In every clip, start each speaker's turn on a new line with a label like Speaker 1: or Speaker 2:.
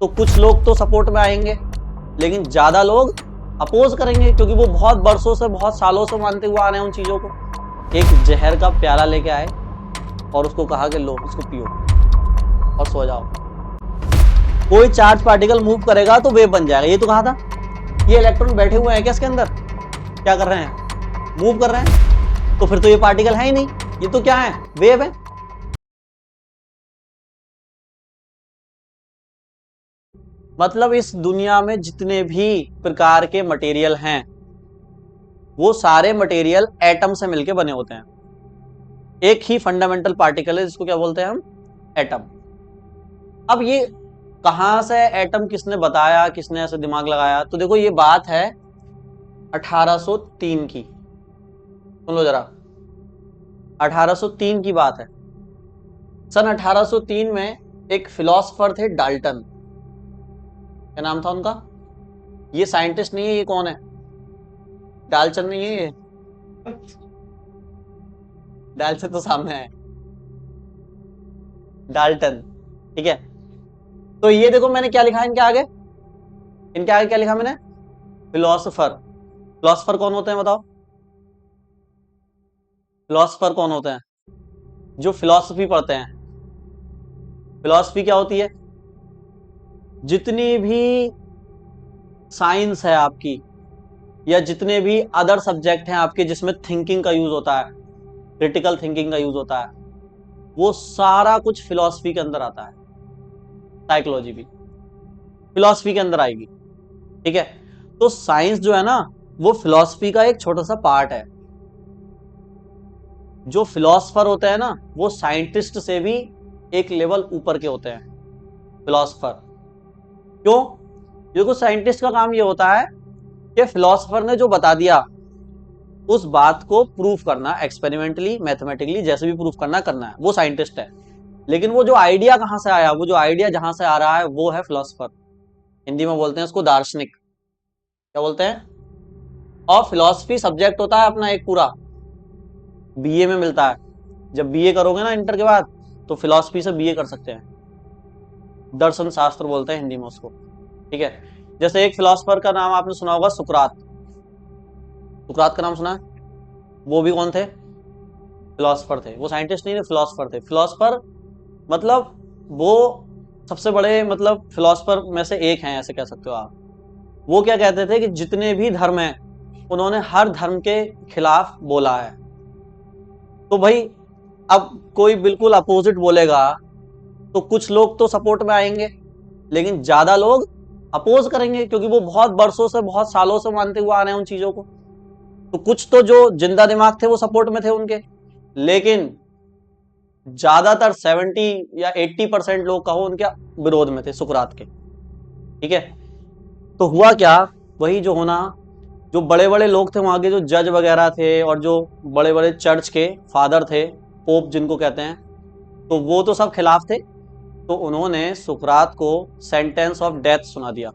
Speaker 1: तो कुछ लोग तो सपोर्ट में आएंगे, लेकिन ज्यादा लोग अपोज करेंगे, क्योंकि वो बहुत बरसों से, बहुत सालों से मानते हुए आ रहे हैं उन चीजों को। एक जहर का प्याला लेके आए और उसको कहा कि लो इसको पियो और सो जाओ। कोई चार्ज पार्टिकल मूव करेगा तो वेव बन जाएगा। ये तो कहा था। ये इलेक्ट्रॉन बैठे हुए हैं क्या इसके अंदर? क्या कर रहे हैं? मूव कर रहे हैं। तो फिर तो ये पार्टिकल है ही नहीं, ये तो क्या है? वेव है। मतलब इस दुनिया में जितने भी प्रकार के मटेरियल हैं, वो सारे मटेरियल एटम से मिलकर बने होते हैं। एक ही फंडामेंटल पार्टिकल है जिसको क्या बोलते हैं हम? एटम। अब ये कहां से एटम किसने बताया, किसने ऐसे दिमाग लगाया? तो देखो ये बात है 1803 की। सुन लो जरा, 1803 की बात है। सन 1803 में एक फिलोसफर थे डाल्टन। क्या नाम था उनका? ये साइंटिस्ट नहीं है, ये कौन है? डाल्टन नहीं है ये। डाल्टन तो सामने है, डाल्टन। ठीक है, तो ये देखो मैंने क्या लिखा है इनके आगे। इनके आगे क्या लिखा मैंने? फिलोसफर। फिलोसफर कौन होते हैं बताओ? फिलोसफर कौन होते हैं? जो फिलॉसफी पढ़ते हैं। फिलॉसफी क्या होती है? जितनी भी साइंस है आपकी, या जितने भी अदर सब्जेक्ट हैं आपके जिसमें थिंकिंग का यूज होता है, क्रिटिकल थिंकिंग का यूज होता है, वो सारा कुछ फिलॉसफी के अंदर आता है। साइकोलॉजी भी फिलॉसफी के अंदर आएगी। ठीक है, तो साइंस जो है ना, वो फिलॉसफी का एक छोटा सा पार्ट है। जो फिलॉसफर होते हैं ना, वो साइंटिस्ट से भी एक लेवल ऊपर के होते हैं, फिलॉसफर। क्यों? क्योंकि साइंटिस्ट का काम ये होता है कि फिलॉसफर ने जो बता दिया उस बात को प्रूफ करना, एक्सपेरिमेंटली, मैथमेटिकली, जैसे भी प्रूफ करना है, वो साइंटिस्ट है। लेकिन वो जो आइडिया कहां से आया, वो जो आइडिया जहां से आ रहा है, वो है फिलॉसफर। हिंदी में बोलते हैं उसको दार्शनिक। क्या बोलते हैं? और फिलॉसफी सब्जेक्ट होता है अपना एक पूरा, बीए में मिलता है। जब बीए करोगे ना इंटर के बाद, तो फिलॉसफी से बीए कर सकते हैं। दर्शन शास्त्र बोलते हैं हिंदी में उसको। ठीक है, जैसे एक फिलॉसफर का नाम आपने सुना होगा, सुकरात। सुकरात का नाम सुना है? वो भी कौन थे? फिलॉसफर थे। वो साइंटिस्ट नहीं थे, फिलॉसफर थे। फिलॉसफर मतलब वो सबसे बड़े, मतलब फिलॉसफर में से एक हैं, ऐसे कह सकते हो आप। वो क्या कहते थे कि जितने भी धर्म हैं, उन्होंने हर धर्म के खिलाफ बोला है। तो भाई अब कोई बिल्कुल अपोजिट बोलेगा तो कुछ लोग तो सपोर्ट में आएंगे, लेकिन ज्यादा लोग अपोज करेंगे, क्योंकि वो बहुत बरसों से, बहुत सालों से मानते हुए आ रहे हैं उन चीजों को। तो कुछ तो जो जिंदा दिमाग थे वो सपोर्ट में थे उनके, लेकिन ज्यादातर 70 या 80% लोग कहो उनके विरोध में थे, सुकरात के। ठीक है, तो हुआ क्या? वही जो होना, जो बड़े बड़े लोग थे वहां के, जो जज वगैरह थे और जो बड़े बड़े चर्च के फादर थे, पोप जिनको कहते हैं, तो वो तो सब खिलाफ थे। तो उन्होंने सुकरात को सेंटेंस ऑफ डेथ सुना दिया,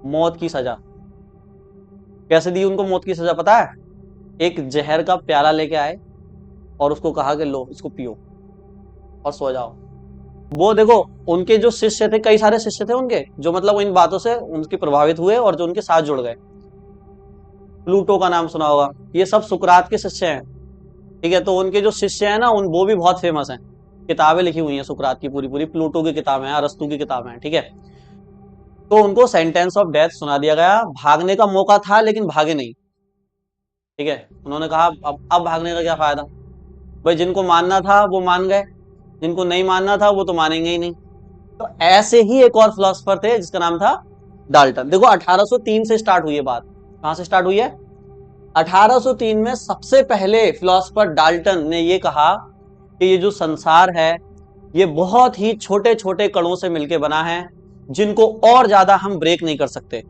Speaker 1: मौत की सजा। कैसे दी उनको मौत की सजा पता है? एक जहर का प्याला लेके आए और उसको कहा कि लो इसको पियो और सो जाओ। वो देखो, उनके जो शिष्य थे, कई सारे शिष्य थे उनके, जो मतलब इन बातों से उनके प्रभावित हुए और जो उनके साथ जुड़ गए। प्लूटो का नाम सुना होगा, ये सब सुकरात के शिष्य हैं। ठीक है, तो उनके जो शिष्य हैं ना, वो भी बहुत फेमस हैं। किताबें लिखी हुई हैं सुकरात की पूरी पूरी, प्लूटो की किताबें हैं, अरस्तु की किताबें हैं। ठीक है, तो उनको सेंटेंस ऑफ डेथ सुना दिया गया। भागने का मौका था लेकिन भागे नहीं। ठीक है, उन्होंने कहा अब भागने का क्या फायदा? भाई जिनको मानना था वो मान गए, जिनको नहीं मानना था वो तो मानेंगे ही नहीं। तो ऐसे ही एक और फिलोसफर थे जिसका नाम था डाल्टन। देखो 1803 से स्टार्ट हुई है बात। कहां से स्टार्ट हुई है? 1803 में सबसे पहले फिलोसफर डाल्टन ने यह कहा कि ये जो संसार है, ये बहुत ही छोटे छोटे कणों से मिलकर बना है, जिनको और ज्यादा हम ब्रेक नहीं कर सकते।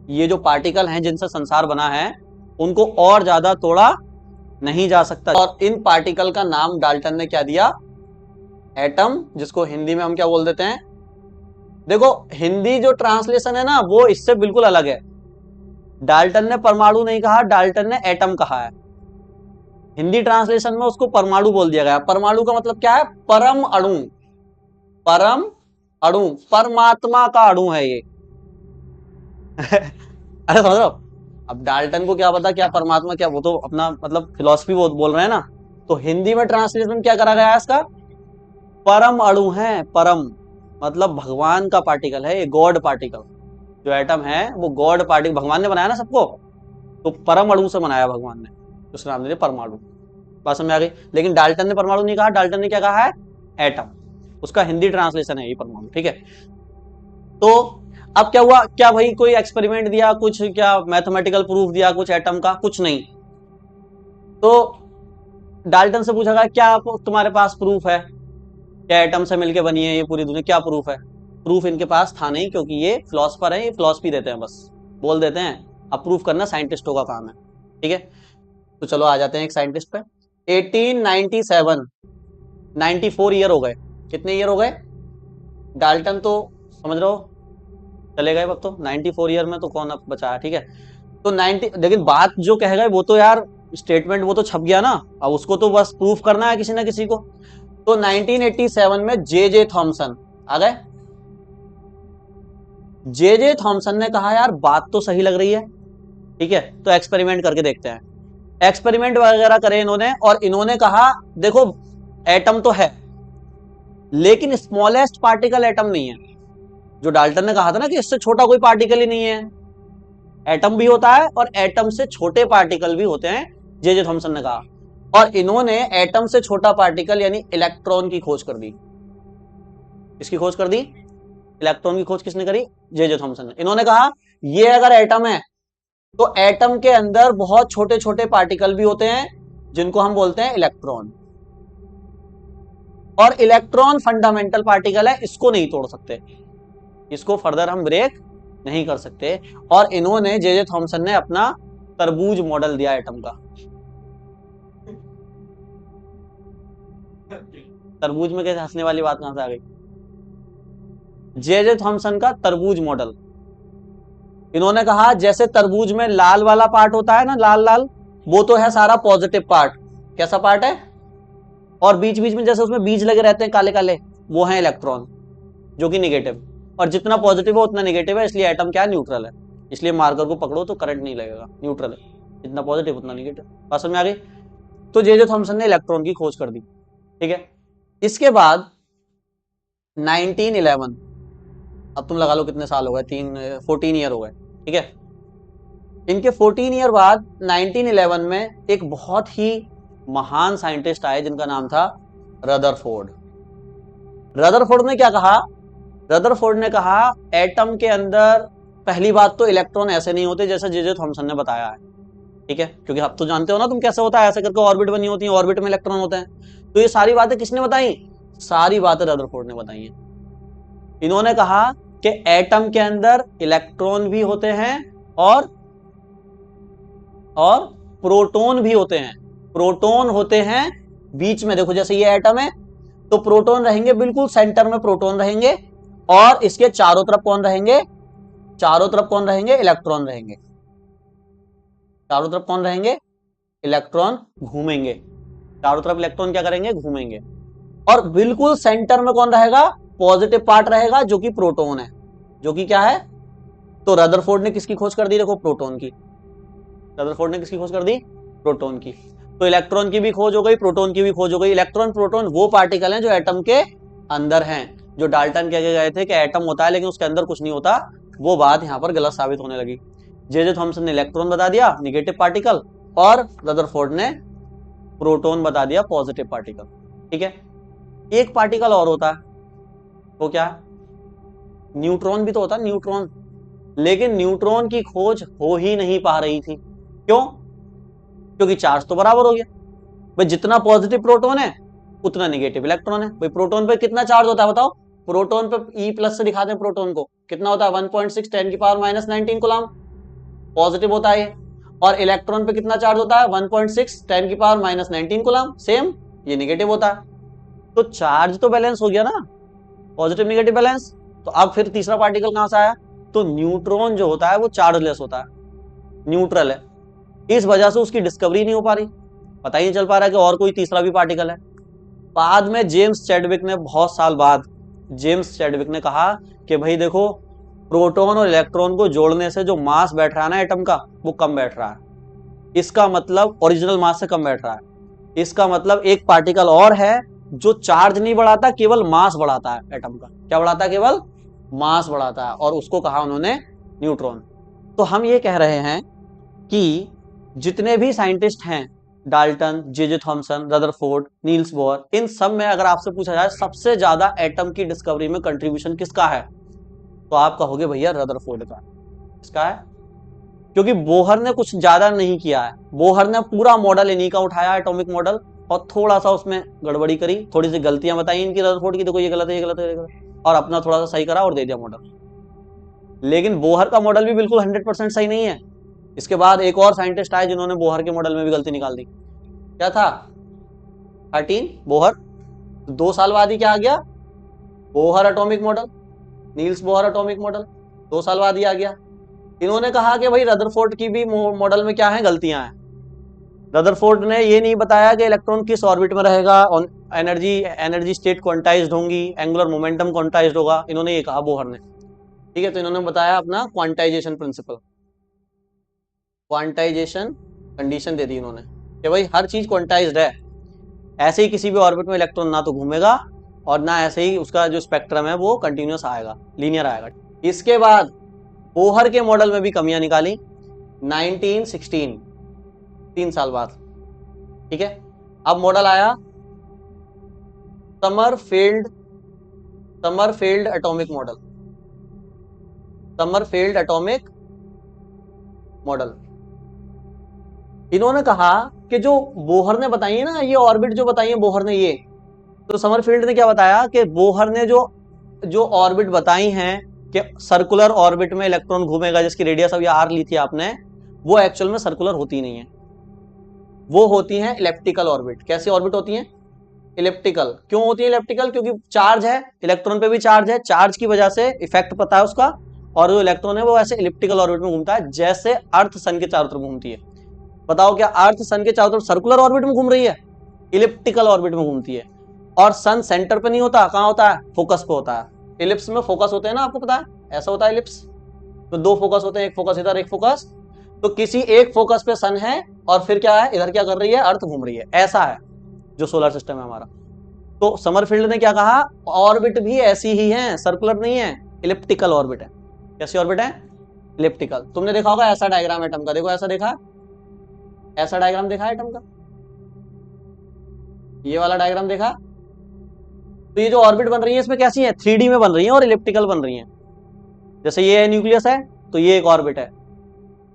Speaker 1: ये जो पार्टिकल हैं जिनसे संसार बना है, उनको और ज्यादा तोड़ा नहीं जा सकता। और इन पार्टिकल का नाम डाल्टन ने क्या दिया? एटम, जिसको हिंदी में हम क्या बोल देते हैं? देखो हिंदी जो ट्रांसलेशन है ना, वो इससे बिल्कुल अलग है। डाल्टन ने परमाणु नहीं कहा, डाल्टन ने एटम कहा है। हिंदी ट्रांसलेशन में उसको परमाणु बोल दिया गया। परमाणु का मतलब क्या है? परम अणु। परम अणु, परमात्मा का अणु है ये। अरे समझ रहे हो? अब डाल्टन को क्या पता क्या परमात्मा क्या, वो तो अपना मतलब फिलॉसफी वो बोल रहे हैं ना। तो हिंदी में ट्रांसलेशन क्या करा गया है इसका? परम अणु है, परम मतलब भगवान का पार्टिकल है ये, गॉड पार्टिकल। जो एटम है वो गॉड पार्टिकल, भगवान ने बनाया ना सबको, तो परम अणु से बनाया भगवान ने, उसका नाम दे दिया परमाणु। बात समझ आ गई? लेकिन डाल्टन ने परमाणु नहीं कहा, डाल्टन ने क्या कहा है? एटम। उसका हिंदी ट्रांसलेशन है ये परमाणु, ठीक है। तो अब क्या हुआ, क्या भाई कोई एक्सपेरिमेंट दिया कुछ, क्या मैथमेटिकल प्रूफ दिया कुछ एटम का? कुछ नहीं। तो डाल्टन से पूछा गया क्या तुम्हारे पास प्रूफ है, क्या एटम से मिलकर बनी है ये पूरी दुनिया, क्या प्रूफ है? प्रूफ इनके पास था नहीं, क्योंकि ये फिलोसफर है, ये फिलोसफी देते हैं, बस बोल देते हैं। अब प्रूफ करना साइंटिस्टों का काम है, ठीक है। तो चलो आ जाते हैं एक साइंटिस्ट पे। 1897, 94 ईयर हो गए। कितने ईयर हो गए? डाल्टन तो समझ रहे हो चले गए अब तो, 94 ईयर में तो कौन अब बचा है, ठीक है। तो 90, लेकिन बात जो कह गए वो तो यार स्टेटमेंट वो तो छप गया ना, अब उसको तो बस प्रूफ करना है किसी ना किसी को। तो 1987 में जे थॉमसन आ गए। जे थॉमसन ने कहा यार बात तो सही लग रही है, ठीक है, तो एक्सपेरिमेंट करके देखते हैं। एक्सपेरिमेंट वगैरह करे इन्होंने, और इन्होंने कहा देखो एटम तो है लेकिन स्मॉलेस्ट पार्टिकल एटम नहीं है। जो डाल्टन ने कहा था ना कि इससे छोटा कोई पार्टिकल ही नहीं है, एटम भी होता है और एटम से छोटे पार्टिकल भी होते हैं, जे थॉमसन ने कहा। और इन्होंने एटम से छोटा पार्टिकल यानी इलेक्ट्रॉन की खोज कर दी। किसकी खोज कर दी? इलेक्ट्रॉन की खोज किसने करी? जे थॉमसन ने। इन्होंने कहा ये अगर एटम है तो एटम के अंदर बहुत छोटे छोटे पार्टिकल भी होते हैं जिनको हम बोलते हैं इलेक्ट्रॉन, और इलेक्ट्रॉन फंडामेंटल पार्टिकल है, इसको नहीं तोड़ सकते, इसको फर्दर हम ब्रेक नहीं कर सकते। और इन्होंने जे थॉमसन ने अपना तरबूज मॉडल दिया एटम का। तरबूज में कैसे हंसने वाली बात कहां से आ गई? जे थॉमसन का तरबूज मॉडल। इन्होंने कहा जैसे तरबूज में लाल वाला पार्ट होता है ना, लाल लाल, वो तो है सारा पॉजिटिव पार्ट। कैसा पार्ट है? और बीच बीच में जैसे उसमें बीज लगे रहते हैं काले काले, वो है इलेक्ट्रॉन जो कि निगेटिव। और जितना पॉजिटिव है उतना निगेटिव है, इसलिए एटम क्या है? न्यूट्रल है। इसलिए मार्कर को पकड़ो तो करंट नहीं लगेगा, न्यूट्रल है, जितना पॉजिटिव उतना निगेटिव। बात समझ में आ गई? तो जे थॉमसन ने इलेक्ट्रॉन की खोज कर दी, ठीक है। इसके बाद 1911, अब तुम लगा लो कितने साल हो गए, 14 ईयर हो गए, ठीक है। इनके 14 ईयर बाद 1911 में एक बहुत ही महान साइंटिस्ट आए जिनका नाम था रदरफोर्ड। रदरफोर्ड ने क्या कहा? रदरफोर्ड ने कहा एटम के अंदर पहली बात तो इलेक्ट्रॉन ऐसे नहीं होते जैसे जे थॉमसन ने बताया है, ठीक है, क्योंकि आप तो जानते हो ना तुम कैसे होता है, ऐसे करके ऑर्बिट बनी होती है, ऑर्बिट में इलेक्ट्रॉन होते हैं। तो ये सारी बातें किसने बताई? सारी बातें रदरफोर्ड ने बताई हैं। इन्होंने कहा कि एटम के अंदर इलेक्ट्रॉन भी होते हैं और प्रोटॉन भी होते हैं। प्रोटॉन होते हैं बीच में, देखो जैसे ये एटम है तो प्रोटॉन रहेंगे बिल्कुल सेंटर में, प्रोटॉन रहेंगे, और इसके चारों तरफ कौन रहेंगे? चारों तरफ कौन रहेंगे? इलेक्ट्रॉन रहेंगे। चारों तरफ कौन रहेंगे? इलेक्ट्रॉन घूमेंगे। चारों तरफ इलेक्ट्रॉन क्या करेंगे? घूमेंगे। और बिल्कुल सेंटर में कौन रहेगा? पॉजिटिव पार्ट रहेगा जो कि प्रोटॉन है, जो कि क्या है? तो रदरफोर्ड ने किसकी खोज कर दी? देखो प्रोटॉन की। रदरफोर्ड ने किसकी खोज कर दी? प्रोटॉन की। तो इलेक्ट्रॉन की भी खोज हो गई, प्रोटॉन की भी खोज हो गई। इलेक्ट्रॉन प्रोटॉन वो पार्टिकल हैं जो एटम के अंदर हैं। जो डाल्टन कह के गए थे कि एटम होता है लेकिन उसके अंदर कुछ नहीं होता, वो बात यहां पर गलत साबित होने लगी। जे थॉमसन ने इलेक्ट्रॉन बता दिया निगेटिव पार्टिकल, और रदरफोर्ड ने प्रोटॉन बता दिया पॉजिटिव पार्टिकल, ठीक है। एक पार्टिकल और होता है, वो क्या है? न्यूट्रॉन भी तो होता है, न्यूट्रॉन। लेकिन न्यूट्रॉन की खोज हो ही नहीं पा रही थी। क्यों? क्योंकि चार्ज तो बराबर हो गया भाई, जितना पॉजिटिव प्रोटॉन है उतना निगेटिव इलेक्ट्रॉन है। भाई प्रोटॉन पे कितना चार्ज होता है बताओ? प्रोटॉन पे E+ से दिखाते हैं प्रोटॉन को, कितना होता है? 1.6 10⁻⁻19 कूलम पॉजिटिव होता है। और इलेक्ट्रॉन पे कितना चार्ज होता है? 1.6 10⁻⁻19 कूलम, सेम ये निगेटिव होता है। तो चार्ज तो बैलेंस हो गया ना, पॉजिटिव निगेटिव बैलेंस। तो अब फिर तीसरा पार्टिकल कहां से आया? तो न्यूट्रॉन जो होता है वो चार्जलेस होता है, न्यूट्रल है। इस वजह से उसकी डिस्कवरी नहीं हो पा रही, पता ही नहीं चल पा रहा कि और कोई तीसरा भी पार्टिकल है। बाद में जेम्स चैडविक ने बहुत साल बाद जेम्स चैडविक ने कहा कि भाई देखो, प्रोटॉन और इलेक्ट्रॉन को जोड़ने से जो मास बैठ रहा है ना एटम का, वो कम बैठ रहा है। इसका मतलब ओरिजिनल मास से कम बैठ रहा है। इसका मतलब एक पार्टिकल और है जो चार्ज नहीं बढ़ाता, केवल मास बढ़ाता है एटम का। क्या बढ़ाता है? केवल मास बढ़ाता है, और उसको कहा उन्होंने न्यूट्रॉन। तो हम ये कह रहे हैं कि जितने भी साइंटिस्ट हैं, Dalton, J Thomson, Rutherford, Niels Bohr, इन सब में अगर आपसे पूछा जाए सबसे ज्यादा एटम की डिस्कवरी में कंट्रीब्यूशन किसका है, तो आप कहोगे भैया रदरफोर्ड का। किसका है? क्योंकि बोहर ने कुछ ज्यादा नहीं किया है। बोहर ने पूरा मॉडल इन्हीं का उठाया, एटॉमिक मॉडल, और थोड़ा सा उसमें गड़बड़ी करी, थोड़ी सी गलतियां बताई इनकी रदरफोर्ड की, देखो ये गलत है, ये गलत है, ये गलत है, और अपना थोड़ा सा सही करा और दे दिया मॉडल। लेकिन बोहर का मॉडल भी बिल्कुल 100% सही नहीं है। इसके बाद एक और साइंटिस्ट आए जिन्होंने बोहर के मॉडल में भी गलती निकाल दी। क्या था? 13 बोहर। 2 साल बाद ही क्या आ गया? Bohr atomic model, Niels Bohr atomic model, 2 साल बाद ही आ गया। इन्होंने कहा कि भाई रदरफोर्ड की भी मॉडल में क्या है, गलतियां हैं। रदरफोर्ड ने ये नहीं बताया कि इलेक्ट्रॉन किस ऑर्बिट में रहेगा, एनर्जी स्टेट क्वांटाइज्ड होंगी, एंगुलर मोमेंटम क्वांटाइज्ड होगा, इन्होंने ये कहा बोहर ने। ठीक है, तो इन्होंने बताया अपना क्वांटाइजेशन प्रिंसिपल, क्वांटाइजेशन कंडीशन दे दी इन्होंने कि भाई हर चीज क्वांटाइज्ड है। ऐसे ही किसी भी ऑर्बिट में इलेक्ट्रॉन ना तो घूमेगा और ना ऐसे ही उसका जो स्पेक्ट्रम है वो कंटिन्यूअस आएगा, लीनियर आएगा। इसके बाद बोहर के मॉडल में भी कमियां निकाली 1916, 3 साल बाद। ठीक है, अब मॉडल आया Sommerfeld atomic model, Sommerfeld atomic model. इन्होंने कहा कि जो बोहर ने बताई है ना, ये ऑर्बिट जो बताई है बोहर ने, ये तो समरफील्ड ने क्या बताया कि बोहर ने जो ऑर्बिट बताई हैं कि सर्कुलर ऑर्बिट में इलेक्ट्रॉन घूमेगा, जिसकी रेडियस अब आर ली थी आपने, वो एक्चुअल में सर्कुलर होती नहीं है, वो होती हैं इलेप्टिकल ऑर्बिट। कैसी ऑर्बिट होती हैं? इलेप्टिकल। क्यों होती है इलेप्टिकल? क्योंकि चार्ज है, इलेक्ट्रॉन पे भी चार्ज है, चार्ज की वजह से इफेक्ट पता है उसका, और जो इलेक्ट्रॉन है वो ऐसे इलिप्टिकल ऑर्बिट में घूमता है, जैसे अर्थ सन के चारों तरफ घूमती है। बताओ, क्या अर्थ सन के चारों तरफ सर्कुलर ऑर्बिट में घूम रही है? इलिप्टिकल ऑर्बिट में घूमती है। और सन सेंटर पे नहीं होता, कहां होता है? फोकस पे होता है। इलिप्स में फोकस होते हैं ना, आपको पता है, ऐसा होता है इलिप्स। तो 2 फोकस होते हैं, एक फोकस इधर, एक फोकस। तो किसी एक फोकस पे सन है, और फिर क्या है, इधर क्या कर रही है, अर्थ घूम रही है। ऐसा है जो सोलर सिस्टम है हमारा। तो समरफील्ड ने क्या कहा, ऑर्बिट भी ऐसी ही है, सर्कुलर नहीं है, इलिप्टिकल ऑर्बिट है। कैसी ऑर्बिट है? इलिप्टिकल। तुमने देखा होगा ऐसा डायग्राम एटम का, देखो ऐसा देखा, ऐसा डायग्राम देखा है एटम का, ये वाला डायग्राम देखा। तो ये जो ऑर्बिट बन रही है इसमें कैसी है, 3D में बन रही है और इलिप्टिकल बन रही है। जैसे ये न्यूक्लियस है, तो ये एक ऑर्बिट है,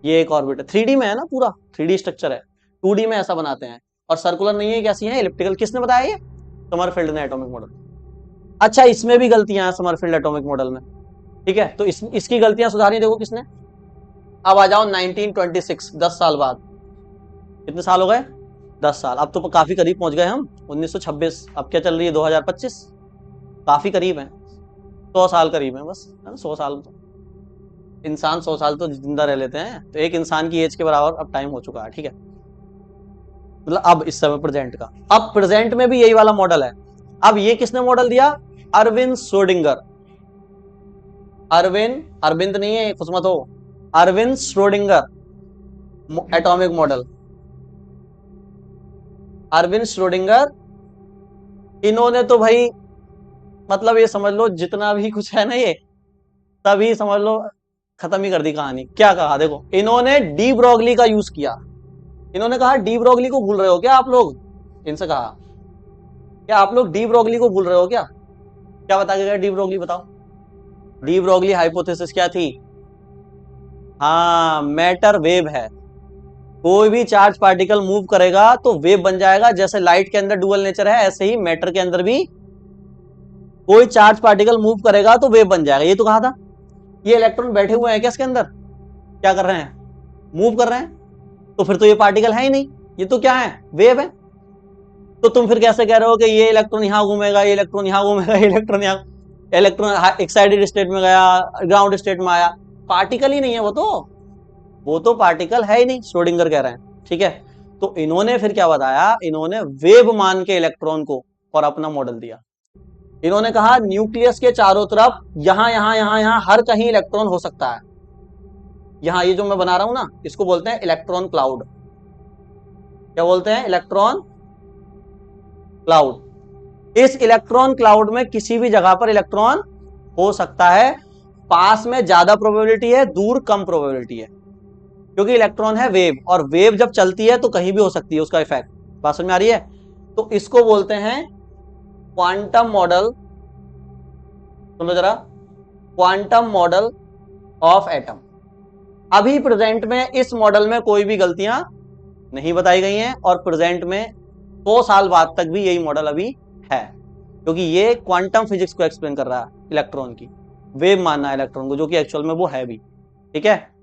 Speaker 1: ये एक ऑर्बिट है, 3D में है ना, पूरा 3D स्ट्रक्चर है। 2D में ऐसा बनाते हैं, और सर्कुलर नहीं है, कैसी है, इलिप्टिकल। किसने बताया ये? समरफील्ड ने, एटॉमिक मॉडल। अच्छा, इसमें भी गलतियां हैं समरफील्ड एटॉमिक मॉडल में। ठीक है, तो इसकी गलतियां सुधारी, देखो किसने। अब आ जाओ 1926, 10 साल बाद। कितने साल हो गए? 10 साल। अब तो काफी करीब पहुंच गए हम, 1926। अब क्या चल रही है, 2025, काफी करीब है, 100 साल करीब है बस, 100 साल। तो इंसान 100 साल तो जिंदा रह लेते हैं, तो एक इंसान की एज के बराबर अब टाइम हो चुका है। ठीक है, मतलब अब इस समय प्रेजेंट का, अब प्रेजेंट में भी यही वाला मॉडल है। अब ये किसने मॉडल दिया? अरविंद श्रोडिंगर। अरविंद नहीं है, खुश मत हो, Erwin Schrodinger atomic model. Erwin Schrodinger, इन्होंने तो भाई मतलब ये समझ लो जितना भी कुछ है ना, ये तभी समझ लो खत्म ही कर दी कहानी। क्या कहा, देखो इन्होंने डी ब्रोगली का यूज किया। इन्होंने कहा डी ब्रोगली को भूल रहे हो क्या आप लोग? इनसे कहा, क्या आप लोग डी ब्रोगली को भूल रहे हो क्या? क्या बता के गए डी ब्रोगली, बताओ। डी ब्रोगली हाइपोथेसिस क्या थी? हाँ, मैटर वेव है। कोई भी चार्ज पार्टिकल मूव करेगा तो वेव बन जाएगा। जैसे लाइट के अंदर डुअल नेचर है, ऐसे ही मैटर के अंदर भी कोई चार्ज पार्टिकल मूव करेगा तो वेव बन जाएगा। ये तो कहा था। ये इलेक्ट्रॉन बैठे हुए हैं क्या इसके अंदर, क्या कर रहे हैं, मूव कर रहे हैं, तो फिर तो ये पार्टिकल है ही नहीं, ये तो क्या है, वेव है। तो तुम फिर कैसे कह रहे हो कि ये इलेक्ट्रॉन यहां घूमेगा, ये इलेक्ट्रॉन यहां घूमेगा, ये इलेक्ट्रॉन यहां, इलेक्ट्रॉन एक्साइटेड स्टेट में गया, ग्राउंड स्टेट में आया, पार्टिकल ही नहीं है वो तो पार्टिकल है ही नहीं, श्रोडिंगर कह रहे हैं। ठीक है, तो इन्होंने फिर क्या बताया, इन्होंने वेव मान के इलेक्ट्रॉन को और अपना मॉडल दिया। इन्होंने कहा न्यूक्लियस के चारों तरफ यहां यहां यहां यहां हर कहीं इलेक्ट्रॉन हो सकता है। यहां ये जो मैं बना रहा हूं ना, इसको बोलते हैं इलेक्ट्रॉन क्लाउड। क्या बोलते हैं? Electron cloud. इस इलेक्ट्रॉन क्लाउड में किसी भी जगह पर इलेक्ट्रॉन हो सकता है। पास में ज्यादा प्रोबेबिलिटी है, दूर कम प्रोबेबिलिटी है, क्योंकि इलेक्ट्रॉन है वेव, और वेव जब चलती है तो कहीं भी हो सकती है उसका इफेक्ट। बात समझ में आ रही है? तो इसको बोलते हैं क्वांटम मॉडल। सुनो जरा, क्वांटम मॉडल ऑफ एटम। अभी प्रेजेंट में इस मॉडल में कोई भी गलतियां नहीं बताई गई हैं, और प्रेजेंट में 100 साल बाद तक भी यही मॉडल अभी है, क्योंकि ये क्वांटम फिजिक्स को एक्सप्लेन कर रहा है, इलेक्ट्रॉन की वेव मानना है इलेक्ट्रॉन को, जो कि एक्चुअल में वो है भी। ठीक है।